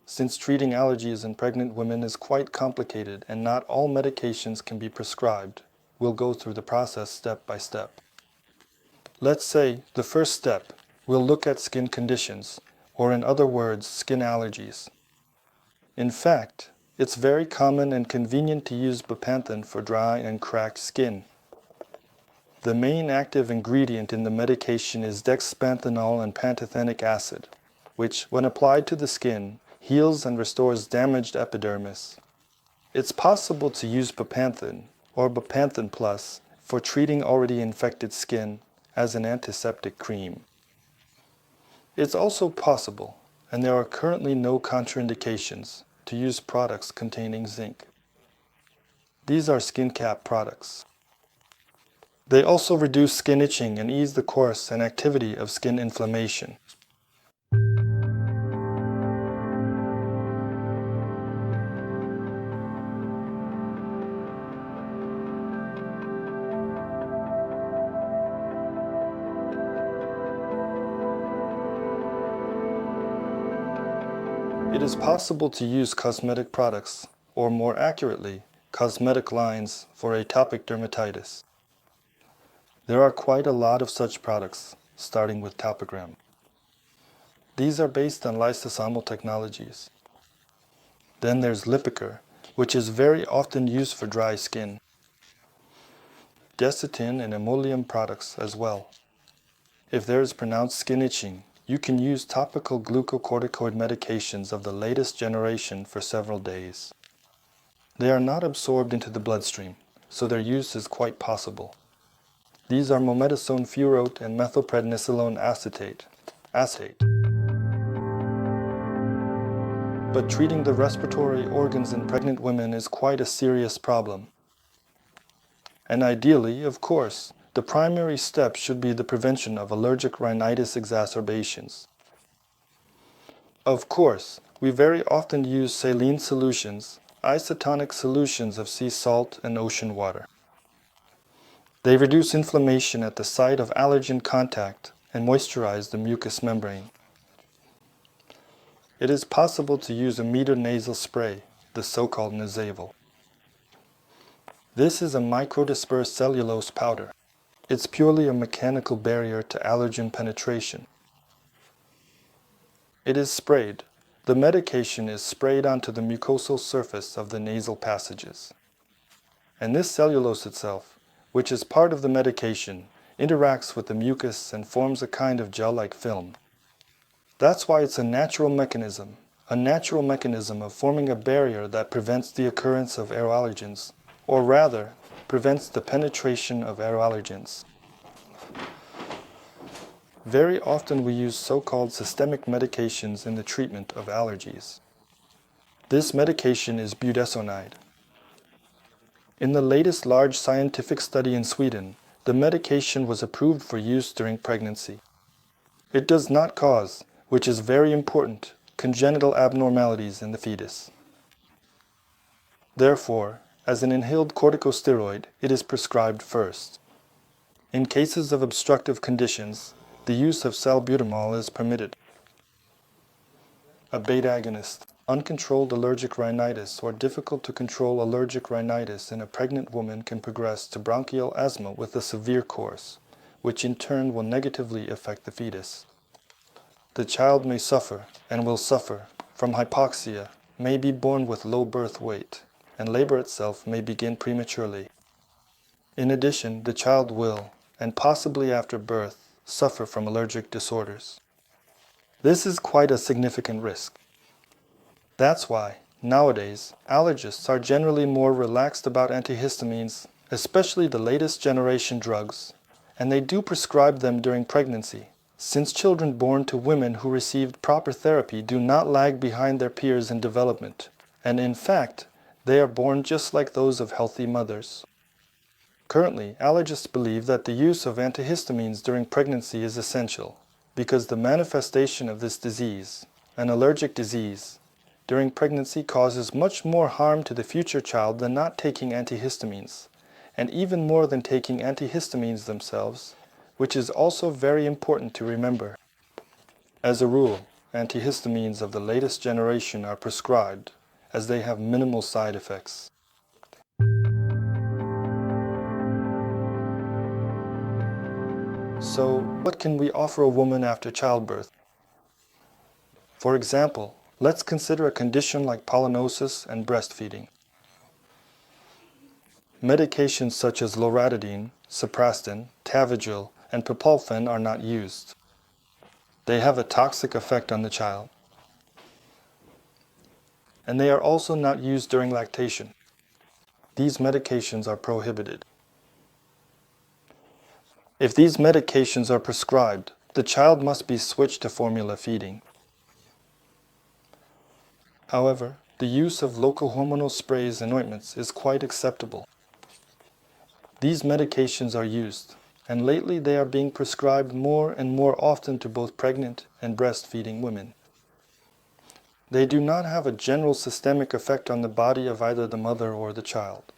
since treating allergies in pregnant women is quite complicated and not all medications can be prescribed. We'll go through the process step by step. Let's say the first step, we'll look at skin conditions, or in other words, skin allergies. In fact, it's very common and convenient to use bepanthen for dry and cracked skin. The main active ingredient in the medication is dexpanthenol and pantothenic acid, which, when applied to the skin, heals and restores damaged epidermis. It's possible to use bepanthen, or bepanthen plus, for treating already infected skin as an antiseptic cream. It's also possible, and there are currently no contraindications, to use products containing zinc. These are skin cap products. They also reduce skin itching and ease the course and activity of skin inflammation. It is possible to use cosmetic products, or more accurately, cosmetic lines for atopic dermatitis. There are quite a lot of such products, starting with Topigram. These are based on lysosomal technologies. Then there's Lipitor, which is very often used for dry skin. Desitin and Emolium products as well. If there is pronounced skin itching, you can use topical glucocorticoid medications of the latest generation for several days. They are not absorbed into the bloodstream, so their use is quite possible. These are mometasone furoate and methylprednisolone acetate. But treating the respiratory organs in pregnant women is quite a serious problem. And ideally, of course, the primary step should be the prevention of allergic rhinitis exacerbations. Of course, we very often use saline solutions, isotonic solutions of sea salt and ocean water. They reduce inflammation at the site of allergen contact and moisturize the mucous membrane. It is possible to use a metered nasal spray, the so-called Nasavel. This is a microdispersed cellulose powder. It's purely a mechanical barrier to allergen penetration. It is sprayed. The medication is sprayed onto the mucosal surface of the nasal passages. And this cellulose itself, which is part of the medication, interacts with the mucus and forms a kind of gel-like film. That's why it's a natural mechanism of forming a barrier that prevents the occurrence of aeroallergens, or rather, prevents the penetration of aeroallergens. Very often we use so-called systemic medications in the treatment of allergies. This medication is budesonide. In the latest large scientific study in Sweden, the medication was approved for use during pregnancy. It does not cause, which is very important, congenital abnormalities in the fetus. Therefore, as an inhaled corticosteroid, it is prescribed first. In cases of obstructive conditions, the use of salbutamol is permitted. A beta agonist. Uncontrolled allergic rhinitis or difficult to control allergic rhinitis in a pregnant woman can progress to bronchial asthma with a severe course, which in turn will negatively affect the fetus. The child may suffer, and will suffer, from hypoxia, may be born with low birth weight, and labor itself may begin prematurely. In addition, the child will, and possibly after birth, suffer from allergic disorders. This is quite a significant risk. That's why, nowadays, allergists are generally more relaxed about antihistamines, especially the latest generation drugs, and they do prescribe them during pregnancy, since children born to women who received proper therapy do not lag behind their peers in development, and in fact, they are born just like those of healthy mothers. Currently, allergists believe that the use of antihistamines during pregnancy is essential, because the manifestation of this disease, an allergic disease, during pregnancy causes much more harm to the future child than not taking antihistamines, and even more than taking antihistamines themselves, which is also very important to remember. As a rule, Antihistamines of the latest generation are prescribed as they have minimal side effects. So, what can we offer a woman after childbirth? For example, let's consider a condition like polynosis and breastfeeding. Medications such as loratadine, Cyprastin, Tavigil, and Propulfen are not used. They have a toxic effect on the child. And they are also not used during lactation. These medications are prohibited. If these medications are prescribed, the child must be switched to formula feeding. However, the use of local hormonal sprays and ointments is quite acceptable. These medications are used, and lately they are being prescribed more and more often to both pregnant and breastfeeding women. They do not have a general systemic effect on the body of either the mother or the child.